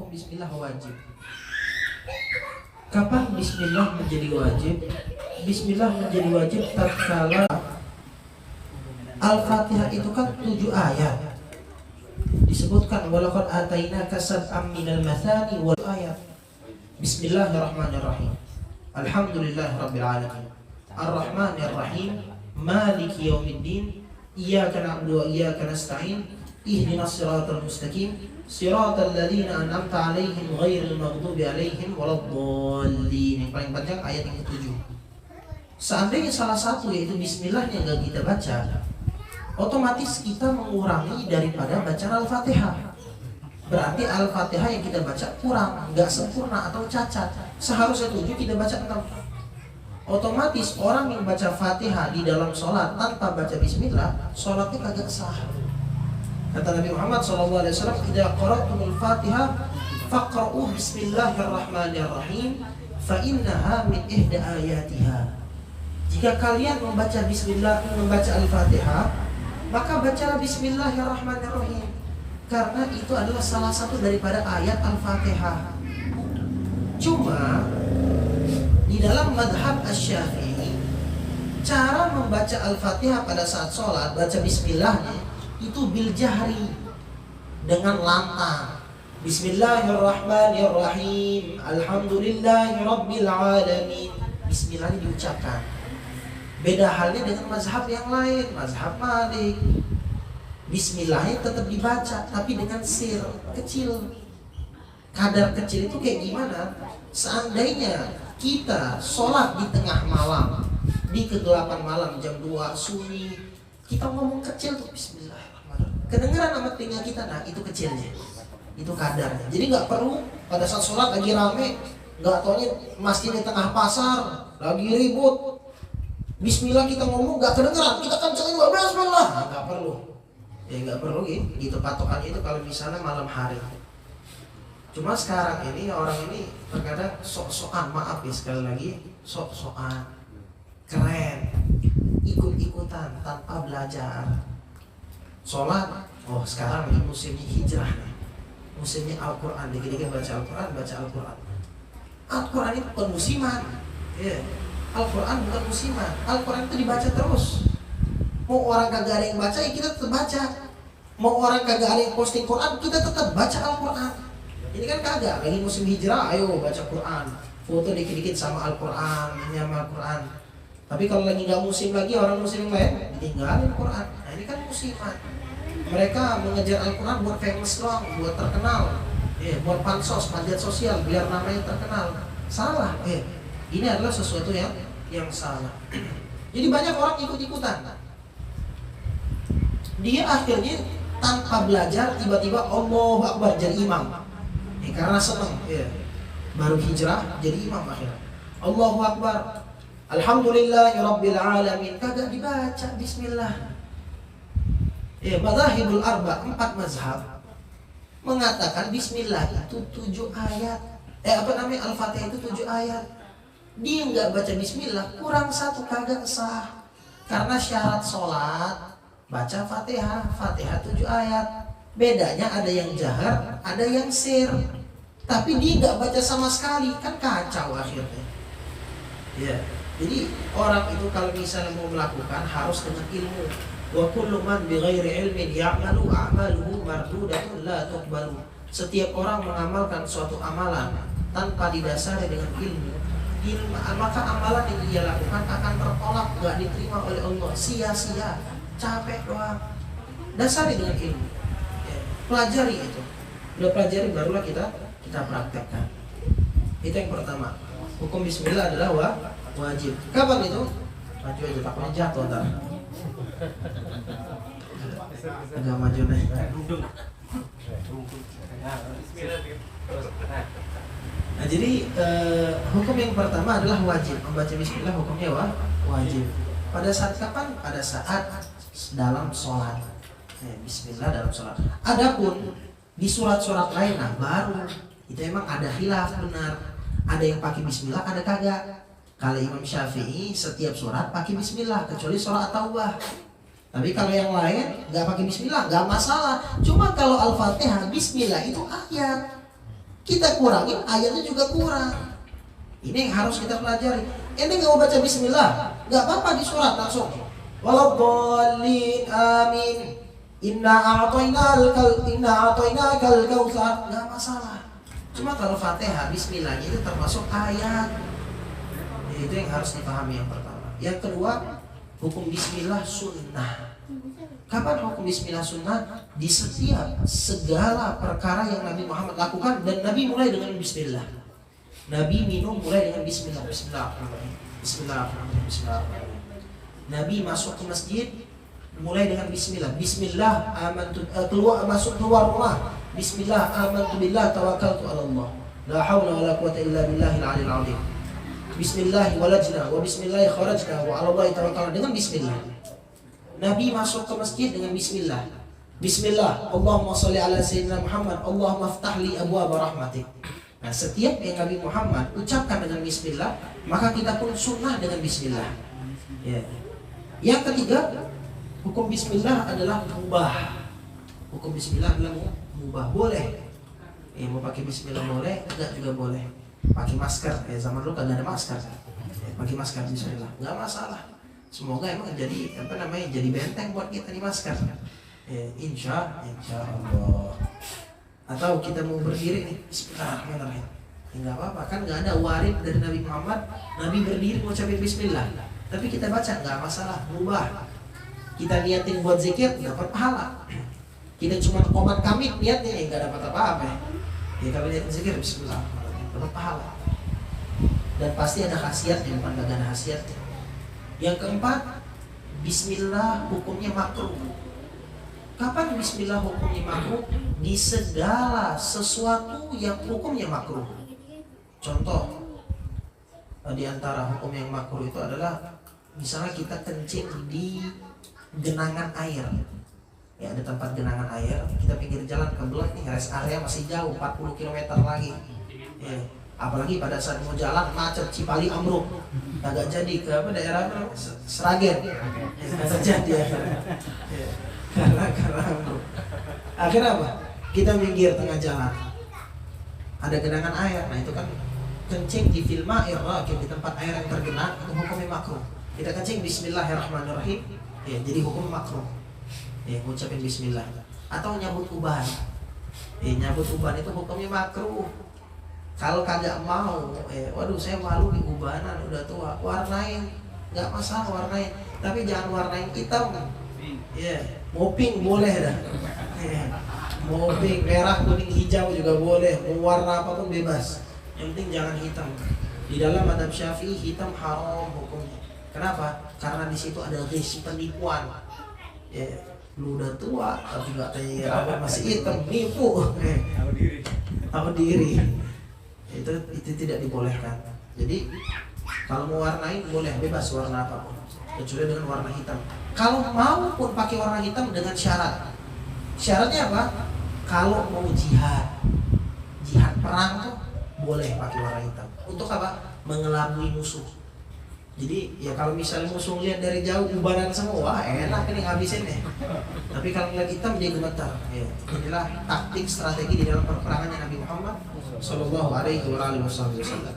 hukum bismillah wajib. Kapan bismillah menjadi wajib? Bismillah menjadi wajib tatkala Al-Fatihah itu kan 7 ayat. Disebutkan walaqad atainaka sab'am minal mathani wal ayat. Bismillahirrahmanirrahim. Alhamdulillahirabbil alamin. Ar-Rahmanir Rahim. Maliki yaumiddin. Iyyaka na'budu wa iyyaka nasta'in. Ihdinas siratal mustaqim. Siratal ladzina an'amta 'alaihim ghairil maghdubi 'alaihim waladdallin. Yang paling panjang ayat yang ke-7. Seandainya salah satu yaitu bismillah yang enggak kita baca, otomatis kita mengurangi daripada bacaan Al-Fatihah. Berarti Al-Fatihah yang kita baca kurang, enggak sempurna atau cacat. Seharusnya 7 kita baca 6. Otomatis orang yang baca Fatihah di dalam sholat tanpa baca bismillah, sholatnya kagak sah. Kata Nabi Muhammad SAW, "Idza qara'tumul Fatihah faqra'u bismillahirrahmanirrahim fa innaha min ihda ayatiha." Jika kalian membaca Al-Fatihah, maka bacalah bismillahirrahmanirrahim, karena itu adalah salah satu daripada ayat Al-Fatihah. Cuma di dalam madhab Asy-Syafi'i, cara membaca Al-Fatihah pada saat sholat, baca bismillahnya itu bil jahri, dengan lantang. Bismillahirrahmanirrahim, alhamdulillahirabbil alamin. Bismillahnya diucapkan. Beda halnya dengan mazhab yang lain, mazhab Malik. Bismillahnya tetap dibaca, tapi dengan sir, kecil. Kadar kecil itu kayak gimana? Seandainya kita sholat di tengah malam, di kegelapan malam, jam 2 sunyi, kita ngomong kecil tuh bismillahirrahmanirrahim, kedengeran sama telinga kita, nah itu kecilnya, itu kadarnya. Jadi nggak perlu pada saat sholat lagi rame, nggak taunya masjid di tengah pasar, lagi ribut, bismillah kita ngomong nggak kedengeran, kita kencengin bismillah, nggak perlu. Ya nggak perlu gitu patokannya itu kalau misalnya malam hari. Cuma sekarang ini orang ini terkadang sok-sokan, maaf ya sekali lagi, sok-sokan, keren, ikut-ikutan tanpa belajar. Sholat, oh sekarang ini musimnya hijrah nih, musimnya Al-Quran, dikit-dikit baca Al-Quran, baca Al-Quran. Al-Quran itu bukan musiman, yeah. Al-Quran bukan musiman, Al-Quran itu dibaca terus. Mau orang kagak ada yang baca, ya kita tetap baca. Mau orang kagak ada yang posting Quran, kita tetap baca Al-Quran. Ini kan kagak, lagi musim hijrah, ayo baca Quran, foto dikit-dikit sama Al-Quran, ini sama Al-Quran. Tapi kalau lagi nggak musim lagi, orang musim yang lain ditinggalin Quran. Nah ini kan musiman. Mereka mengejar Al-Quran buat famous doang, buat terkenal, buat pansos, panjat sosial, biar namanya terkenal. Salah, ini adalah sesuatu yang salah. Jadi banyak orang ikut-ikutan. Dia akhirnya tanpa belajar tiba-tiba Allahu Akbar jadi imam. Karena senang, baru hijrah jadi imam akhirnya. Allahu Akbar, alhamdulillahirabbil alamin, kagak dibaca bismillah. Madzhabul arba, 4 mazhab mengatakan bismillah itu 7 ayat. Al-Fatihah itu 7 ayat. Dia nggak baca bismillah, kurang 1, kagak sah. Karena syarat sholat baca Fatihah, Fatihah 7 ayat. Bedanya ada yang jahar, ada yang sir. Tapi dia nggak baca sama sekali, kan kacau akhirnya. Jadi orang itu kalau misalnya mau melakukan harus dengan ilmu. Wa kullu man bighairi ilmin ya'malu a'maluhu mardudatun la tuqbalu. Setiap orang mengamalkan suatu amalan tanpa didasari dengan ilmu, maka amalan yang dia lakukan akan tertolak, nggak diterima oleh Allah, sia-sia, capek doang. Dasari dengan ilmu, pelajari itu. Udah pelajari barulah kita praktekkan. Itu yang pertama. Hukum bismillah adalah wajib. Kapan itu? Maju aja, takutnya jatuh ntar. Agak maju nih. Nah jadi hukum yang pertama adalah wajib. Membaca bismillah hukumnya wajib. Pada saat kapan? Pada saat dalam sholat. Bismillah dalam sholat. Adapun di surat-surat lain, baru itu emang ada khilaf benar. Ada yang pakai bismillah, ada kagak. Kalau Imam Syafi'i setiap surat pakai bismillah kecuali surat At-Taubah. Tapi kalau yang lain nggak pakai bismillah, nggak masalah. Cuma kalau Al-Fatihah bismillah itu ayat. Kita kurangin, ayatnya juga kurang. Ini yang harus kita pelajari. Ini nggak mau baca bismillah, nggak apa-apa di surat langsung. Waladhdallin amin. Inna a'tainakal kautsar, nggak masalah. Cuma kalau Fatihah bismillahnya itu termasuk ayat. Itu yang harus dipahami yang pertama. Yang kedua, hukum bismillah sunnah. Kapan hukum bismillah sunnah? Di setiap segala perkara yang Nabi Muhammad lakukan, dan Nabi mulai dengan bismillah. Nabi minum mulai dengan bismillah, bismillahirrahmanirrahim, bismillahirrahmanirrahim, bismillahirrahmanirrahim. Nabi masuk ke masjid mulai dengan bismillah. Bismillah amantu, keluar rumah. Bismillah amantu billah tawakkaltu 'ala Allah. La haula wala quwwata illa billahil 'aliyyil 'azim. Bismillah walajna wa bismillah kharajna wa 'ala Allah tawakkalna, dengan bismillah. Nabi masuk ke masjid dengan bismillah. Bismillah, Allahumma shalli ala sayyidina Muhammad, Allahumma aftah li abwaab rahmatik. Nah, setiap yang Nabi Muhammad ucapkan dengan bismillah, maka kita pun sunnah dengan bismillah. Ya. Yang ketiga, hukum bismillah adalah mubah. Hukum bismillah adalah mubah, boleh. Mau pakai bismillah boleh, enggak juga boleh. Pakai masker, zaman dulu kan ada masker. Pakai masker bismillah, enggak masalah. Semoga emang jadi jadi benteng buat kita di masker. Insya Allah. Atau kita mau berdiri nih, bismillahirrahmanirrahim. Enggak apa-apa, kan enggak ada warid dari Nabi Muhammad Nabi berdiri mengucapkan bismillah. Tapi kita baca enggak masalah, mubah. Kita niatin buat zikir dapat pahala. Kita cuma qomat kamit niatnya enggak dapat apa-apa. Ya kalau niatin zikir bismillah dapat pahala. Dan pasti ada khasiatnya, bukan enggak ada khasiatnya. Yang keempat, bismillah hukumnya makruh. Kapan bismillah hukumnya makruh? Di segala sesuatu yang hukumnya makruh. Contoh, di antara hukum yang makruh itu adalah misalnya kita kencing di genangan air. Ya, ada tempat genangan air, kita pinggir jalan kebelet nih, rest area masih jauh 40 km lagi. Ya, apalagi pada saat mau jalan macet Cipali ambruk. Agak jadi ke daerah Sragen. Agak jadi ya. Karena ambruk. Akhirnya apa? Kita minggir tengah jalan. Ada genangan air. Nah, itu kan kencing di filma di tempat air yang tergenang, itu hukumnya makruh. Kita kencing bismillahirrahmanirrahim, ya jadi hukum makruh. Ya, ngucapin bismillah. Atau nyabut uban. Nyabut uban itu hukumnya makruh. Kalau kagak mau, waduh saya malu di ubanan, udah tua, warnain, nggak masalah warnain, tapi jangan warnain hitam. Ya, mau pink boleh dah. Mau pink, merah, kuning, hijau juga boleh. Mau warna apapun bebas. Yang penting jangan hitam. Di dalam madhab Syafi'i hitam haram hukumnya. Kenapa? Karena di situ ada ghish, penipuan. Ya, lu udah tua tapi nggak kayak rambut masih hitam, nipu. Tahu diri. Itu tidak dibolehkan. Jadi kalau mau warnain boleh, bebas warna apapun, kecuali dengan warna hitam. Kalau mau pun pakai warna hitam dengan syarat. Syaratnya apa? Kalau mau jihad perang tuh boleh pakai warna hitam. Untuk apa? Mengelabui musuh. Jadi ya kalau misalnya musuh lihat dari jauh ubanan semua, wah enak ini ngabisin ya. Tapi kalau ngeliat hitam dia gemetar. Ya. Inilah taktik strategi di dalam peperangannya Nabi Muhammad Sallallahu Alaihi Wasallam.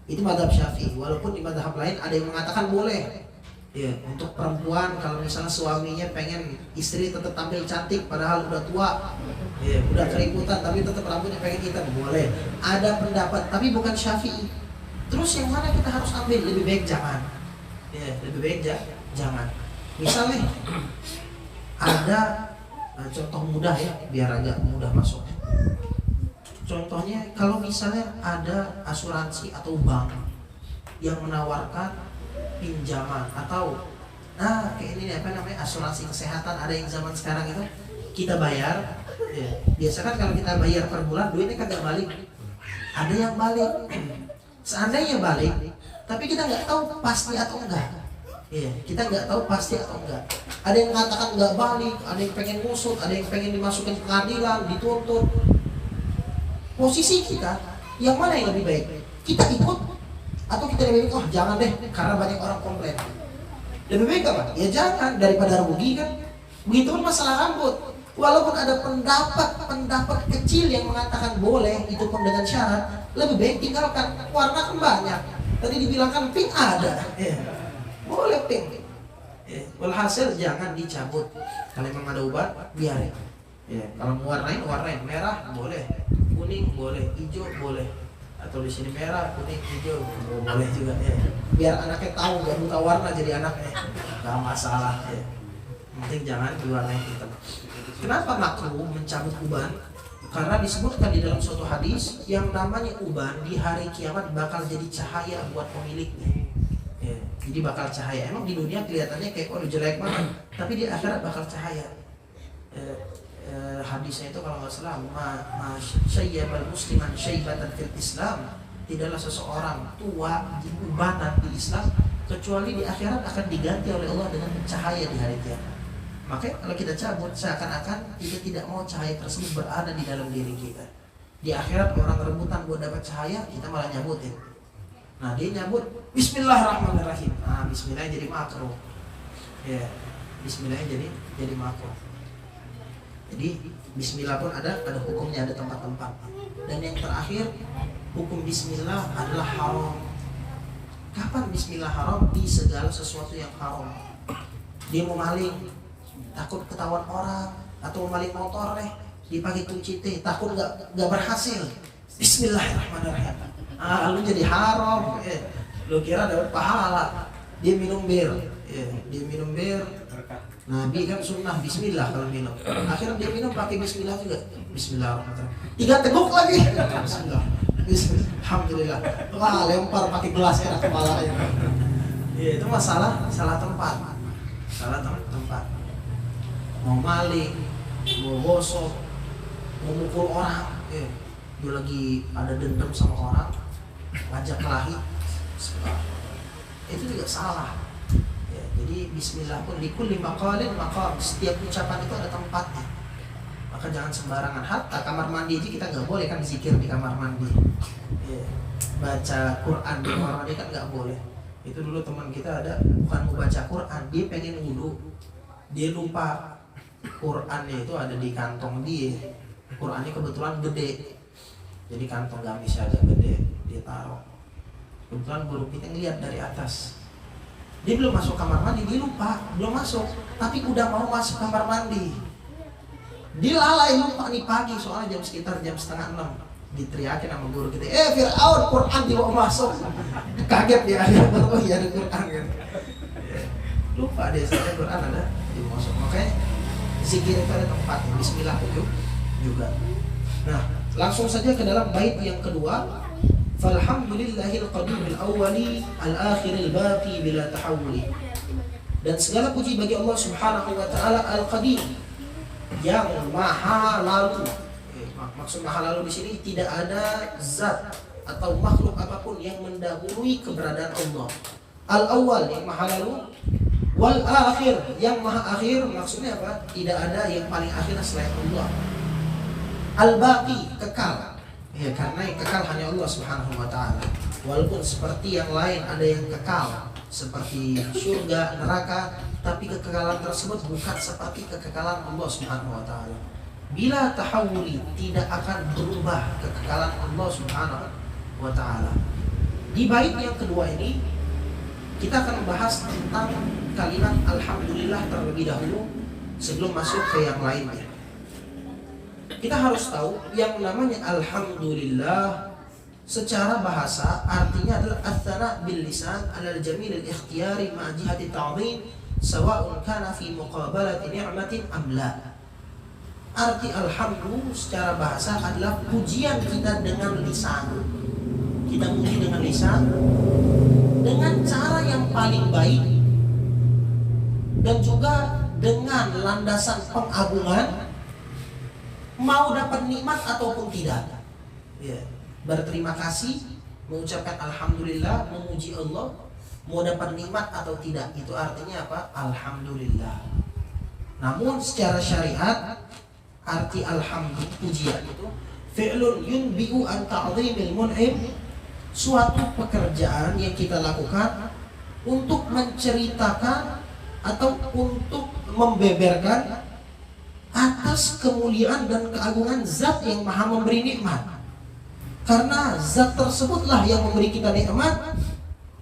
Itu madhab Syafi'i. Walaupun di madhab lain ada yang mengatakan boleh. Ya, untuk perempuan kalau misalnya suaminya pengen istri tetap tampil cantik padahal udah tua, ya, udah keriputan tapi tetap rambutnya pengen hitam, boleh. Ada pendapat, tapi bukan Syafi'i. Terus yang mana kita harus ambil? Lebih baik jangan. Ya, lebih baik jangan. Misalnya ada contoh mudah ya, biar agak mudah masuk. Contohnya kalau misalnya ada asuransi atau bank yang menawarkan pinjaman atau kayak ini asuransi kesehatan, ada yang zaman sekarang itu kita bayar. Ya, biasa kan kalau kita bayar per bulan duitnya kagak balik. Ada yang balik. Seandainya balik, tapi kita nggak tahu pasti atau enggak. Iya, kita nggak tahu pasti atau enggak. Ada yang mengatakan nggak balik, ada yang pengen ngusut, ada yang pengen dimasukin ke pengadilan, dituntut. Posisi kita, yang mana yang lebih baik? Kita ikut atau kita lebih baik, jangan deh, karena banyak orang komplain. Lebih baik apa? Ya jangan, daripada rugi kan. Begitu pun masalah rambut. Walaupun ada pendapat kecil yang mengatakan boleh, itu pun dengan syarat, lebih baik tinggalkan. Warna kan banyak. Tadi dibilangkan pink ada, boleh pink. Walhasil jangan dicabut. Kalau memang ada ubat, biarin. Kalau warnain merah boleh, kuning boleh, hijau boleh. Atau di sini merah, kuning, hijau boleh juga. Biar anaknya tahu, gak buta warna jadi anaknya, gak masalah. Penting jangan diwarnai hitam. Kenapa makruh mencabut uban? Karena disebutkan di dalam suatu hadis yang namanya uban di hari kiamat bakal jadi cahaya buat pemiliknya. Jadi bakal cahaya. Emang di dunia kelihatannya kayak jelek banget, tapi di akhirat bakal cahaya. Hadisnya itu kalau nggak salah, syayyabal musliman syaibatan fil Islam, tidaklah seseorang tua ubanan di Islam kecuali di akhirat akan diganti oleh Allah dengan cahaya di hari kiamat. Makanya kalau kita cabut, seakan-akan kita tidak mau cahaya tersebut berada di dalam diri kita. Di akhirat orang rebutan buat dapat cahaya, kita malah nyabutin. Nah dia nyabut Bismillahirrahmanirrahim. Nah Bismillah jadi makruh. Bismillah jadi makruh. Jadi Bismillah pun ada hukumnya, ada tempat-tempat. Dan yang terakhir, hukum Bismillah adalah haram. Kapan Bismillah haram? Di segala sesuatu yang haram. Dia mau maling, takut ketahuan orang, atau maling motor dipakai kunci takut nggak berhasil. Bismillahirrahmanirrahim. Lu jadi haram. Lu kira dapat pahala. Dia minum bir. Nabi kan sunnah Bismillah kalau minum. Akhirnya dia minum pakai Bismillah juga. Bismillahirrahmanirrahim. 3 teguk lagi. Bismillah. Alhamdulillah. Wah, lempar pakai gelas kena kepalanya. Itu masalah salah tempat. Mau maling, mau gosok, mau mukul orang, dia lagi ada dendam sama orang, ngajak kelahi, itu juga salah. Jadi Bismillah pun likulli maqalin maqam, setiap ucapan itu ada tempatnya. Maka jangan sembarangan. Hatta kamar mandi aja kita nggak boleh kan zikir di kamar mandi. Baca Quran di kamar mandi kan nggak boleh. Itu dulu teman kita ada, bukan mau baca Quran, dia pengen wudu, dia lupa Qurannya itu ada di kantong dia. Qurannya kebetulan gede, jadi kantong gamisnya agak gede, dia taruh. Kebetulan guru kita ngeliat dari atas. Dia belum masuk kamar mandi, dia lupa, belum masuk, tapi udah mau masuk kamar mandi. Dia lalai lupa nih pagi, soalnya sekitar jam 5:30. Diteriakin sama guru kita, Fir'aun Quran dibawa masuk. Kaget dia, oh iya ada Quran kan. Lupa dia, soalnya Quran ada dibawa masuk. Makanya zikir itu ada tempat, Bismillah juga. Nah, langsung saja ke dalam bait yang kedua. Falhamdulillahil qadimil awwali al-akhiril baqi bila tahawuli. Dan segala puji bagi Allah Subhanahu wa taala al-qadim, yang maha lalu. Maksud maha lalu di sini tidak ada zat atau makhluk apapun yang mendahului keberadaan Allah. Al-awwal yang maha lalu, wal akhir yang maha akhir, maksudnya apa? Tidak ada yang paling akhir selain Allah. Al-baqi kekal. Karena yang kekal hanya Allah Subhanahu wa taala. Walaupun seperti yang lain ada yang kekal, seperti surga, neraka, tapi kekekalan tersebut bukan seperti kekekalan Allah Subhanahu wa taala. Bila tahawuli, tidak akan berubah kekekalan Allah Subhanahu wa taala. Di bait yang kedua ini kita akan membahas tentang kalimat alhamdulillah terlebih dahulu sebelum masuk ke yang lainnya. Kita harus tahu yang namanya alhamdulillah secara bahasa artinya adalah ats-tsana bil lisan 'alal jamil al-ikhtiyari ma jihati ta'dhim sawa'un kana fi muqabalati ni'matin am la. Arti alhamdulillah secara bahasa adalah pujian kita dengan lisan. Kita puji dengan lisan dengan cara yang paling baik dan juga dengan landasan pengagungan, mau dapat nikmat ataupun tidak. Berterima kasih, mengucapkan alhamdulillah, memuji Allah, mau dapat nikmat atau tidak, itu artinya apa? Alhamdulillah. Namun secara syariat arti alhamdulillah pujian itu fi'lun yunbi'u an ta'dhimil mun'im, suatu pekerjaan yang kita lakukan untuk menceritakan atau untuk membeberkan atas kemuliaan dan keagungan zat yang maha memberi nikmat. Karena zat tersebutlah yang memberi kita nikmat,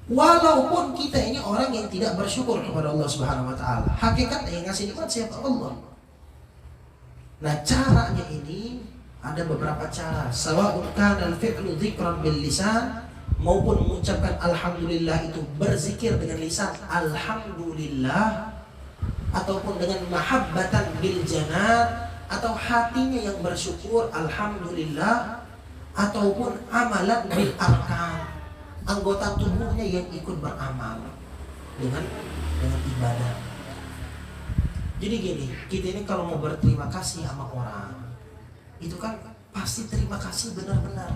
walaupun kita ini orang yang tidak bersyukur kepada Allah Subhanahu wa taala. Hakikatnya yang ngasih nikmat siapa? Allah. Nah, caranya ini ada beberapa cara. Sawa'un kana al-fi'lu dzikran bil lisan, maupun mengucapkan alhamdulillah itu berzikir dengan lisan alhamdulillah, ataupun dengan mahabbatan bil janan, atau hatinya yang bersyukur alhamdulillah, ataupun amalan bil arkan, anggota tubuhnya yang ikut beramal dengan ibadah. Jadi gini, kita ini kalau mau berterima kasih sama orang, itu kan pasti terima kasih benar-benar.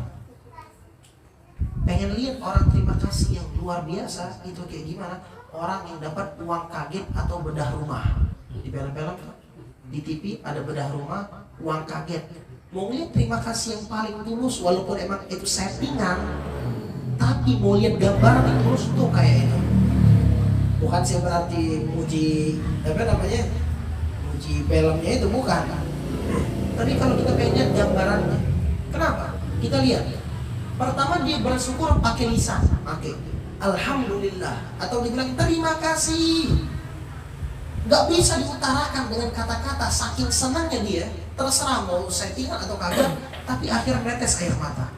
Pengen lihat orang terima kasih yang luar biasa itu kayak gimana? Orang yang dapat uang kaget atau bedah rumah. Di film-film, di TV ada bedah rumah, uang kaget. Mau lihat terima kasih yang paling tulus, walaupun emang itu settingan, tapi mau lihat gambaran yang tulus tuh kayak itu. Bukan sih berarti muji muji filmnya itu, bukan. Tapi kalau kita pengen lihat gambarannya, kenapa? Kita lihat. Pertama dia bersyukur pakai lisan, pakai alhamdulillah, atau dibilang terima kasih. Gak bisa diutarakan dengan kata-kata, saking senangnya dia. Terserah mau settingan atau kagak, tapi akhir menetes air mata.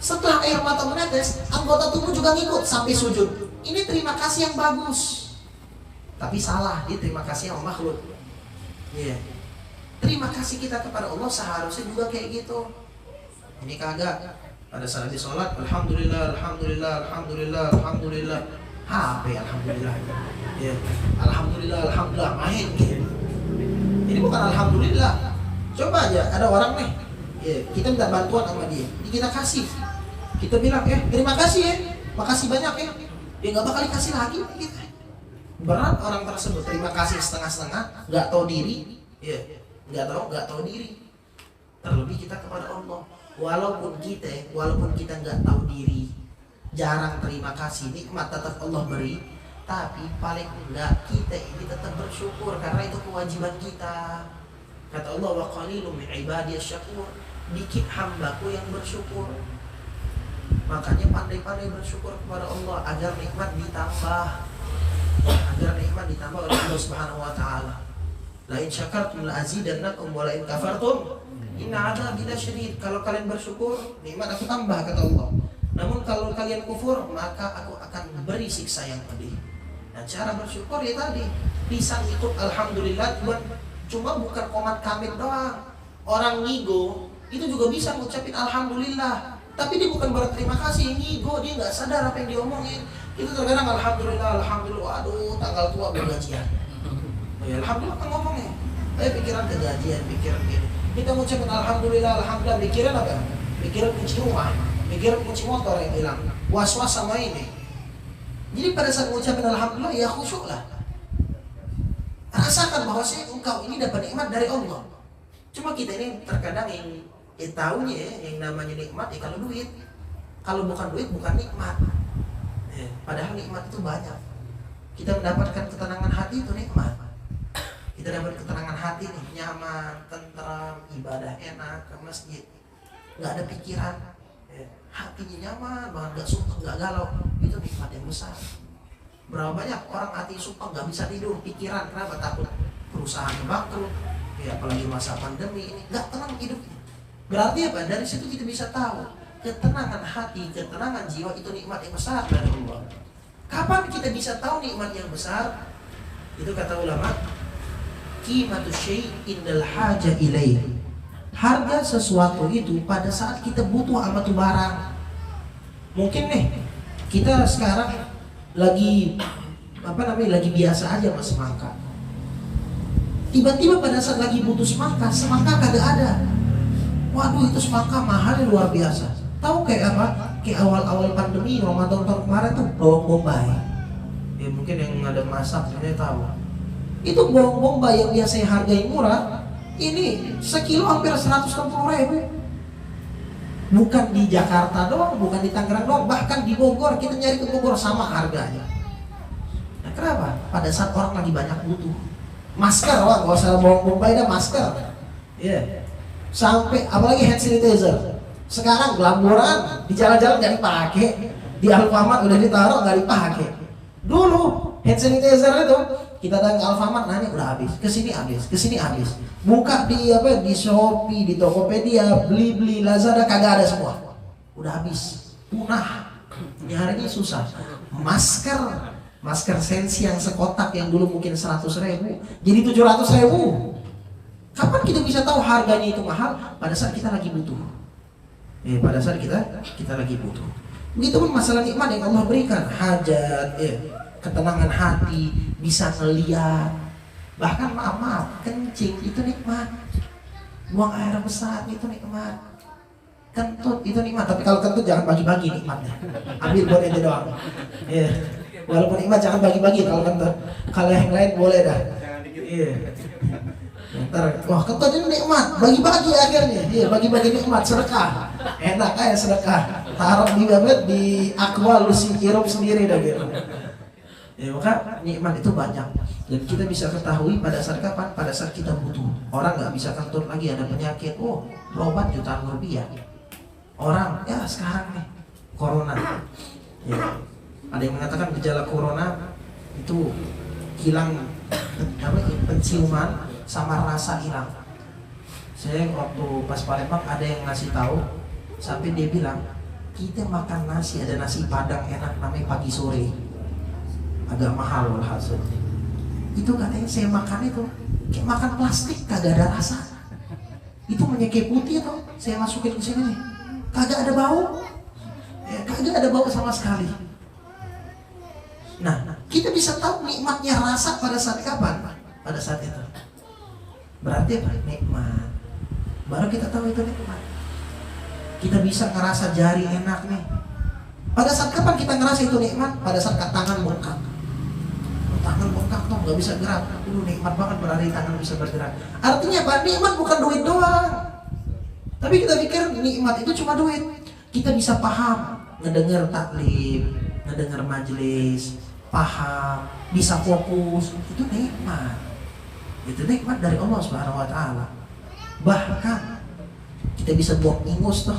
Setelah air mata menetes, anggota tubuh juga ngikut sampai sujud. Ini terima kasih yang bagus. Tapi salah, dia terima kasih yang makhluk. Iya. Terima kasih kita kepada Allah seharusnya juga kayak gitu. Ini kagak. Pada saat di sholat, alhamdulillah, alhamdulillah, alhamdulillah, alhamdulillah. HP alhamdulillah. Ya, alhamdulillah, alhamdulillah, main gitu. Ini bukan alhamdulillah. Coba aja ada orang nih, ya, kita minta bantuan sama dia, kita kasih. Kita bilang, terima kasih ya, makasih banyak ya. Dia nggak bakal dikasih lagi kita. Berat orang tersebut terima kasih setengah-setengah, nggak tahu diri, ya, nggak tahu diri. Terlebih kita kepada Allah. Walaupun kita nggak tahu diri, jarang terima kasih, nikmat tetap Allah beri, tapi paling enggak kita ini tetap bersyukur karena itu kewajiban kita. Kata Allah, wa qalilum min ibadiyasy syakur, dikit hambaku yang bersyukur. Makanya pandai-pandai bersyukur kepada Allah agar nikmat ditambah oleh Allah Subhanahu wa taala. La in syakartum la azidannakum wa la in kafartum inna adzabi lasyadid. Kalau kalian bersyukur, nikmat aku tambah, kata Allah. Namun kalau kalian kufur, maka aku akan beri siksa yang pedih. Nah, cara bersyukur ya tadi, lisan ikut alhamdulillah, cuma bukan komat kamit doang. Orang ngigo itu juga bisa ngucapin alhamdulillah, tapi dia bukan berterima kasih. Ngigo, dia nggak sadar apa yang diomongin. Itu terkadang alhamdulillah, waduh tanggal tua bergajian. Ya, alhamdulillah kan ngomongnya. Pikiran kegajian, pikiran gini. Kita ngucapin alhamdulillah, pikiran apa? Pikiran kunci rumah, pikiran kunci motor yang hilang, was-was sama ini. Jadi pada saat mengucapin alhamdulillah, ya khusyuk lah. Rasakan bahwa engkau ini dapat nikmat dari Allah. Cuma kita ini terkadang yang tahunya yang namanya nikmat kalau duit. Kalau bukan duit bukan nikmat. Padahal nikmat itu banyak. Kita mendapatkan ketenangan hati itu nikmat. Kita dapat ketenangan hati nih, nyaman, tentram, ibadah enak, ke masjid, nggak ada pikiran, hatinya nyaman banget, nggak sumpah, nggak galau, itu nikmat yang besar. Berapa banyak orang hati sumpah nggak bisa tidur, pikiran, kenapa? Takut perusahaannya bangkrut, ya apalagi masa pandemi ini, nggak tenang hidupnya. Berarti apa? Dari situ kita bisa tahu ketenangan hati, ketenangan jiwa itu nikmat yang besar dari Allah. Kapan kita bisa tahu nikmat yang besar? Itu kata ulama, qimatu syai' indal haja ilaih. Harga sesuatu itu pada saat kita butuh sama tuh barang. Mungkin nih kita sekarang lagi lagi biasa aja mas semangka. Tiba-tiba pada saat lagi butuh semangka kagak ada. Waduh, itu semangka mahalnya luar biasa. Tahu kayak apa? Kayak awal-awal pandemi Ramadan tahun kemarin tuh bawang bombay. Ya mungkin yang ada masak ini tahu. Itu bawang bombay yang biasanya harganya murah, ini sekilo hampir 160.000. Bukan di Jakarta doang, bukan di Tangerang doang, bahkan di Bogor, kita nyari ke Bogor sama harganya. Nah, kenapa? Pada saat orang lagi banyak butuh. Masker, wah nggak usah bohong-bohong dah, masker. Iya. Sampai apalagi hand sanitizer. Sekarang glamburan di jalan-jalan nggak dipakai, di Alfamart udah ditaruh nggak dipakai. Dulu hand sanitizer itu kita datang ke Alfamart nanya udah habis, kesini habis. Buka di di Shopee, di Tokopedia, beli Lazada kagak ada semua. Udah habis, punah. Nyarinya susah. Masker sensi yang sekotak yang dulu mungkin 100.000 jadi 700.000. Kapan kita bisa tahu harganya itu mahal? Pada saat kita lagi butuh. Pada saat kita lagi butuh. Begitu pun masalah nikmat yang Allah berikan, hajat, ketenangan hati, bisa ngeliat, bahkan maaf, kencing itu nikmat, buang air besar itu nikmat, kentut itu nikmat. Tapi kalau kentut jangan bagi-bagi nikmatnya, ambil buat ente doang. Walaupun nikmat jangan bagi-bagi kalau kentut. Kalau yang lain boleh dah. Ntar, wah kentut ini nikmat, bagi-bagi akhirnya. Bagi-bagi nikmat, sedekah. Enak aja sedekah. Taruh di aqua, lu hirup sendiri dah gitu. Maka nikmat itu banyak dan kita bisa ketahui pada saat kapan? Pada saat kita butuh. Orang nggak bisa kentut lagi, ada penyakit, berobat jutaan rupiah. Orang sekarang nih corona, ada yang mengatakan gejala corona itu hilang penciuman sama rasa hilang. Saya waktu pas Palembang ada yang ngasih tahu sampai dia bilang kita makan nasi, ada nasi padang enak namanya pagi sore, agak mahal hasil. Itu katanya saya makan itu kayak makan plastik, kagak ada rasa. Itu minyak putih tuh saya masukin ke sini nih, kagak ada bau, kagak ada bau sama sekali. Nah, kita bisa tahu nikmatnya rasa pada saat kapan? Pada saat itu. Berarti apa? Nikmat. Baru kita tahu itu nikmat. Kita bisa ngerasa jari enak nih. Pada saat kapan kita ngerasa itu nikmat? Pada saat tangan bengkak. Tangan bengkak tuh nggak bisa gerak. Nikmat banget berarti tangan bisa bergerak. Artinya apa? Nikmat bukan duit doang. Tapi kita pikir nikmat itu cuma duit. Kita bisa paham, ngedengar taklim, ngedengar majelis, paham, bisa fokus, itu nikmat. Itu nikmat dari Allah Subhanahu wa taala. Bahkan kita bisa buang ingus tuh,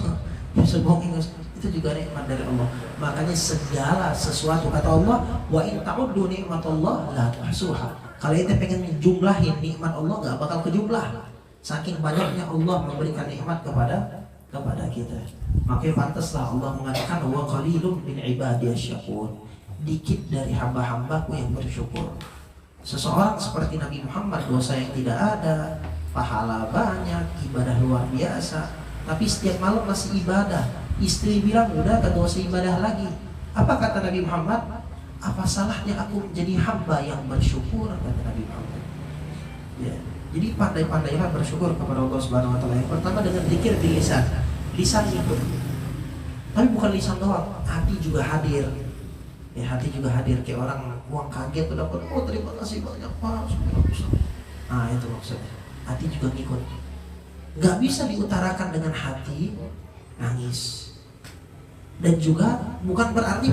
itu juga nikmat dari Allah. Makanya segala sesuatu kata Allah, wa in ta'uddu nikmatallah la tuhsuha. Kalau kita pengen jumlahin nikmat Allah nggak bakal kejumlah. Saking banyaknya Allah memberikan nikmat kepada kita. Makanya pantaslah Allah mengatakan wa qalilun min ibadiyasy syakur. Dikit dari hamba-hambaku yang bersyukur. Seseorang seperti Nabi Muhammad, dosa yang tidak ada, pahala banyak, ibadah luar biasa, tapi setiap malam masih ibadah. Istri bilang, udah gak usah ibadah lagi. Apa kata Nabi Muhammad? Apa salahnya aku menjadi hamba yang bersyukur, kata Nabi Muhammad. Jadi pandai-pandailah bersyukur kepada Allah Subhanahu wa taala. Yang pertama dengan zikir di lisan. Lisan itu. Tapi bukan lisan doang, hati juga hadir. Hati juga hadir, kayak orang uang kaget tuh dapat, terima kasih banyak Pak. Nah itu maksudnya, hati juga ngikut. Gak bisa diutarakan dengan hati nangis. Dan juga bukan berarti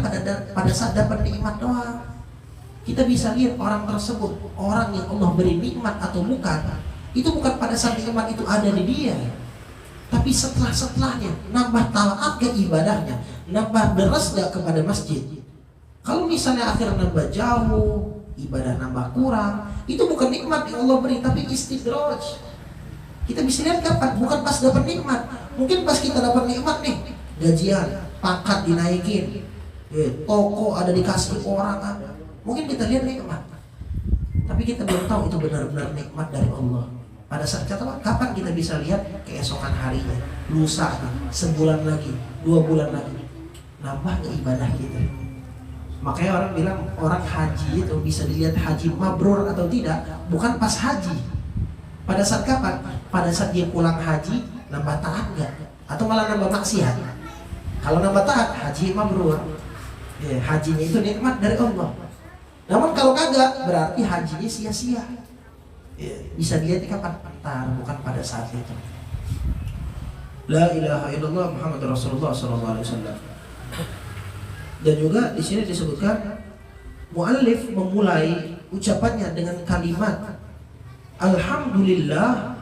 pada saat dapat nikmat doang. Kita bisa lihat orang tersebut, orang yang Allah beri nikmat atau bukan, itu bukan pada saat nikmat itu ada di dia, tapi setelahnya nambah taat ke ibadahnya, nambah deras gak kepada masjid. Kalau misalnya akhirnya nambah jauh, ibadah nambah kurang, itu bukan nikmat yang Allah beri, tapi istidraj. Kita bisa lihat kapan? Bukan pas dapat nikmat. Mungkin pas kita dapat nikmat nih, gajian, pangkat dinaikin, toko ada dikasih orang ada. Mungkin kita lihat nikmat, tapi kita belum tahu itu benar-benar nikmat dari Allah. Pada saat kapan kita bisa lihat? Keesokan harinya, lusa, sebulan lagi, 2 bulan lagi, nambah ke ibadah kita. Makanya orang bilang orang haji itu bisa dilihat haji mabrur atau tidak bukan pas haji. Pada saat kapan? Pada saat dia pulang haji, nambah taat enggak? Atau malah nambah maksiat? Kalau nambah taat, haji mabrur. Hajinya itu nikmat dari Allah. Namun kalau kagak, berarti hajinya sia-sia. Bisa dilihat kapan? Entar, bukan pada saat itu. La ilaha illallah Muhammad Rasulullah sallallahu alaihi wasallam. Dan juga di sini disebutkan muallif memulai ucapannya dengan kalimat Alhamdulillah.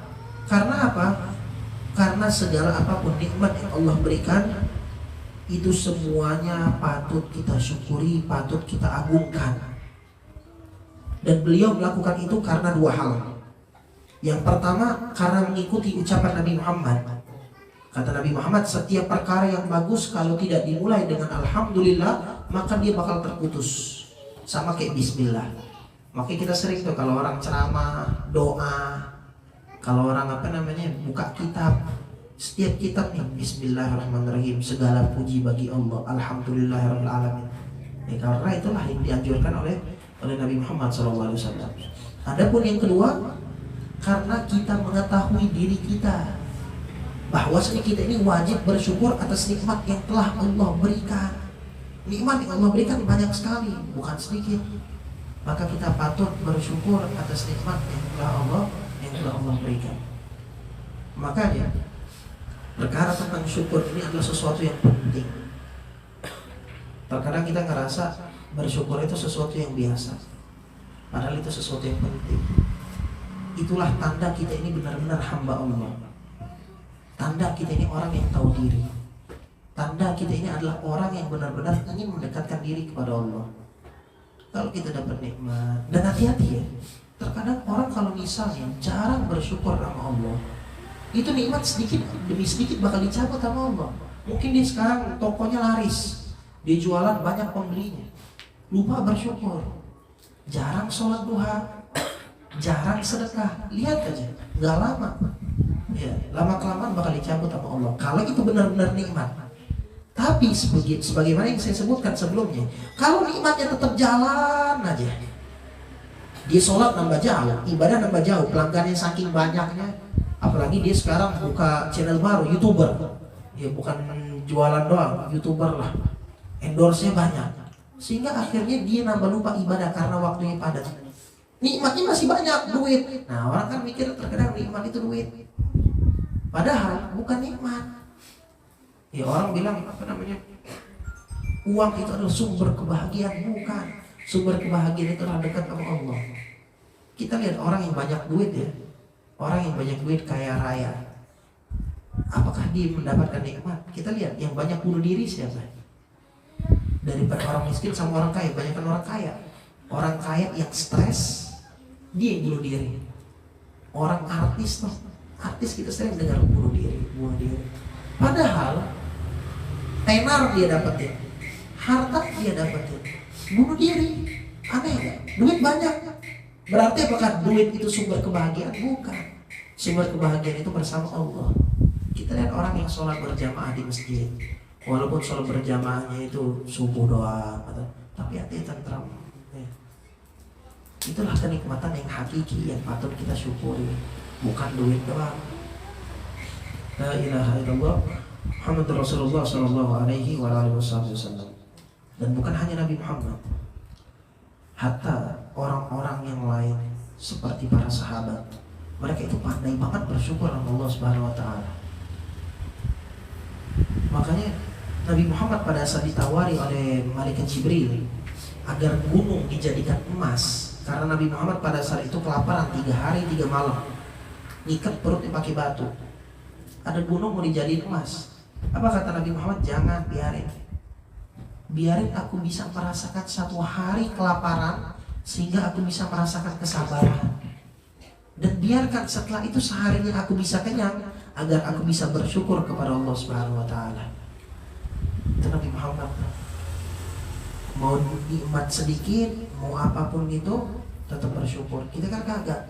Karena apa? Karena segala apapun nikmat yang Allah berikan itu semuanya patut kita syukuri, patut kita agungkan. Dan beliau melakukan itu karena dua hal. Yang pertama, karena mengikuti ucapan Nabi Muhammad. Kata Nabi Muhammad, setiap perkara yang bagus kalau tidak dimulai dengan Alhamdulillah, maka dia bakal terputus. Sama kayak Bismillah. Makanya kita sering tuh kalau orang ceramah, doa, kalau orang buka kitab, setiap kitab nih, Bismillahirrahmanirrahim, segala puji bagi Allah, Alhamdulillahirabbil alamin. Karena itulah yang dianjurkan oleh Nabi Muhammad SAW. Adapun yang kedua, karena kita mengetahui diri kita bahwasanya kita ini wajib bersyukur atas nikmat yang telah Allah berikan. Nikmat yang Allah berikan banyak sekali, bukan sedikit. Maka kita patut bersyukur atas nikmat yang telah Allah berikan. Makanya perkara tentang syukur ini adalah sesuatu yang penting. Terkadang kita ngerasa bersyukur itu sesuatu yang biasa, padahal itu sesuatu yang penting. Itulah tanda kita ini benar-benar hamba Allah. Tanda kita ini orang yang tahu diri. Tanda kita ini adalah orang yang benar-benar ingin mendekatkan diri kepada Allah. Kalau kita dapat nikmat, dan hati-hati ya, terkadang orang kalau misalnya jarang bersyukur sama Allah, itu nikmat sedikit demi sedikit bakal dicabut sama Allah. Mungkin dia sekarang tokonya laris, dia jualan banyak pembelinya, lupa bersyukur, jarang sholat duha, jarang sedekah. Lihat aja, nggak lama, ya lama kelamaan bakal dicabut sama Allah. Kalau itu benar-benar nikmat. Tapi sebagaimana yang saya sebutkan sebelumnya, kalau nikmatnya tetap jalan aja, dia sholat nambah jauh, ibadah nambah jauh, pelanggannya saking banyaknya, apalagi dia sekarang buka channel baru, YouTuber, ya bukan jualan doang, YouTuber lah, endorse-nya banyak, sehingga akhirnya dia nambah lupa ibadah karena waktunya padat. Nikmatnya masih banyak, duit. Nah orang kan mikir terkadang nikmat itu duit, padahal bukan nikmat. Ya orang bilang uang itu adalah sumber kebahagiaan. Bukan. Sumber kebahagiaan itu adalah dekat sama Allah. Kita lihat orang yang banyak duit ya, orang yang banyak duit kaya raya, apakah dia mendapatkan nikmat? Kita lihat yang banyak bunuh diri siapa? Daripada orang miskin sama orang kaya, banyakkan orang kaya. Orang kaya yang stres, dia yang bunuh diri. Orang artis tuh, artis kita sering dengar bunuh diri. Padahal tenar dia dapetin, harta dia dapetin, bunuh diri. Aneh gak? Duit banyak. Berarti apakah duit itu sumber kebahagiaan? Bukan. Sumber kebahagiaan itu bersama Allah. Kita lihat orang yang sholat berjamaah di masjid, walaupun sholat berjamaahnya itu subuh doang, tapi hati tentram. Itulah kenikmatan yang hakiki yang patut kita syukuri, bukan duit doang. La ilaha illallah Muhammad Rasulullah sallallahu alaihi wasallam. Dan bukan hanya Nabi Muhammad, hatta orang-orang yang lain seperti para sahabat, mereka itu pandai banget bersyukur sama Allah Subhanahu wa taala. Makanya Nabi Muhammad pada saat ditawari oleh malaikat Jibril agar gunung dijadikan emas, karena Nabi Muhammad pada saat itu kelaparan 3 hari 3 malam, ngikat perutnya pakai batu. Ada gunung mau dijadiin emas. Apa kata Nabi Muhammad? Jangan, biarin aku bisa merasakan 1 hari kelaparan, sehingga aku bisa merasakan kesabaran. Dan biarkan setelah itu seharinya aku bisa kenyang, agar aku bisa bersyukur kepada Allah Subhanahu wa taala. Itu Nabi Muhammad. Mau nikmat sedikit, mau apapun itu, tetap bersyukur. Kita kan kagak.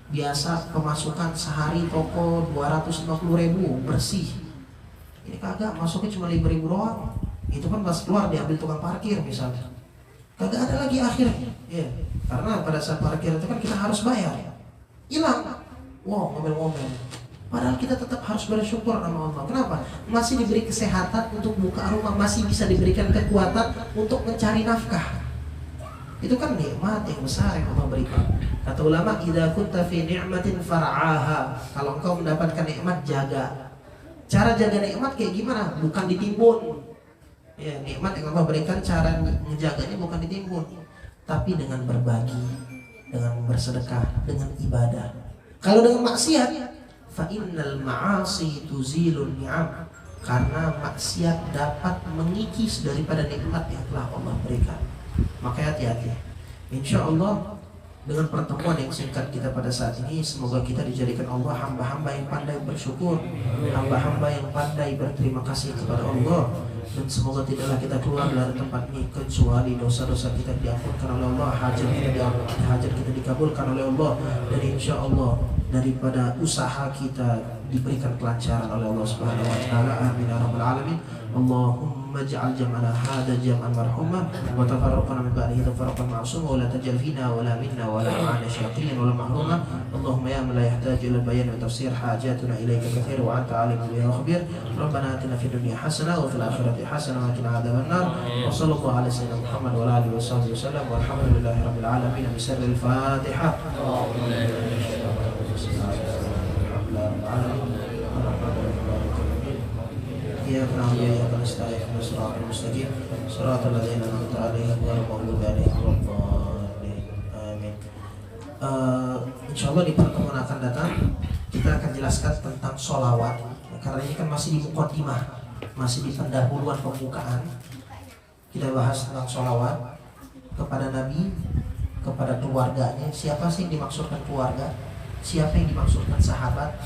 Biasa pemasukan sehari toko 250.000 bersih. Ini kagak, masuknya cuma 5.000 doang. Itu kan pas keluar diambil tukang parkir misalnya. Kagak ada lagi akhirnya. Ya, karena pada saat parkir itu kan kita harus bayar. Hilang. Wow, ngomel-ngomel. Padahal kita tetap harus bersyukur sama Allah. Kenapa? Masih diberi kesehatan untuk buka rumah, masih bisa diberikan kekuatan untuk mencari nafkah. Itu kan nikmat yang besar yang Allah berikan. Kata ulama, idza kunta fi ni'matin far'aha. Kalau engkau mendapatkan nikmat, jaga. Cara jaga nikmat kayak gimana? Bukan ditimbun. Ya, nikmat yang Allah berikan, cara menjaganya bukan ditimbun, tapi dengan berbagi, dengan bersedekah, dengan ibadah. Kalau dengan maksiat, fa innal ma'asi tuzilun ni'am, karena maksiat dapat mengikis daripada nikmat yang telah Allah berikan. Maka hati-hati. Insya Allah dengan pertemuan yang singkat kita pada saat ini, semoga kita dijadikan Allah hamba-hamba yang pandai bersyukur, hamba-hamba yang pandai berterima kasih kepada Allah. Dan semoga tidaklah kita keluar dari tempat ini kecuali dosa-dosa kita diampunkan oleh Allah, hajat kita dikabulkan oleh Allah, dan insya Allah daripada usaha kita diberikan kelancaran oleh Allah Subhanahu wa taala. Amin ya rabbal alamin. Allahumma ij'al jam'ana hadha jam'an marhuma wa tafarraqna min ba'dihi tafarraqan ma'suma wa la taj'al fina wa la minna wa la ma'ana syaqiyan wa la mahruma. Allahumma ya man la yahtaju ila bayan wa tafsir hajatuna ilayka katsir wa anta alimul ya khabir. Rabbana atina fid dunya hasanah wa fil akhirati hasanah wa qina adzaban nar. Wa sallallahu ala sayyidina Muhammad wa alihi wasallam walhamdulillahi rabbil alamin. Bismillahil Fatihah. إياك نعبد وإياك نستعين اهدنا الصراط المستقيم صراط الذين أنعمت عليهم غير المغضوب عليهم ولا الضالين آمين. Insyaallah di pertemuan akan datang kita akan jelaskan tentang sholawat, karena ini kan masih di muqaddimah, masih di pendahuluan pembukaan. Kita bahas tentang sholawat kepada Nabi, kepada keluarganya. Siapa sih yang dimaksudkan keluarga? Siapa yang dimaksudkan sahabat?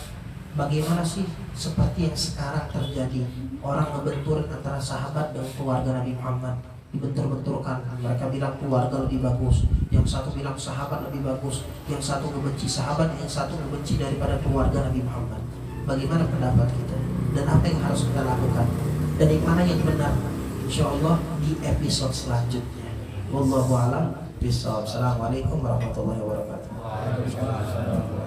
Bagaimana sih seperti yang sekarang terjadi, orang ngebentur antara sahabat dan keluarga Nabi Muhammad, dibentur-benturkan. Mereka bilang keluarga lebih bagus, yang satu bilang sahabat lebih bagus, yang satu membenci sahabat, yang satu membenci daripada keluarga Nabi Muhammad. Bagaimana pendapat kita dan apa yang harus kita lakukan dan yang mana yang benar? Insya Allah di episode selanjutnya. Wallahu a'lam bishawab. Assalamualaikum warahmatullahi wabarakatuh.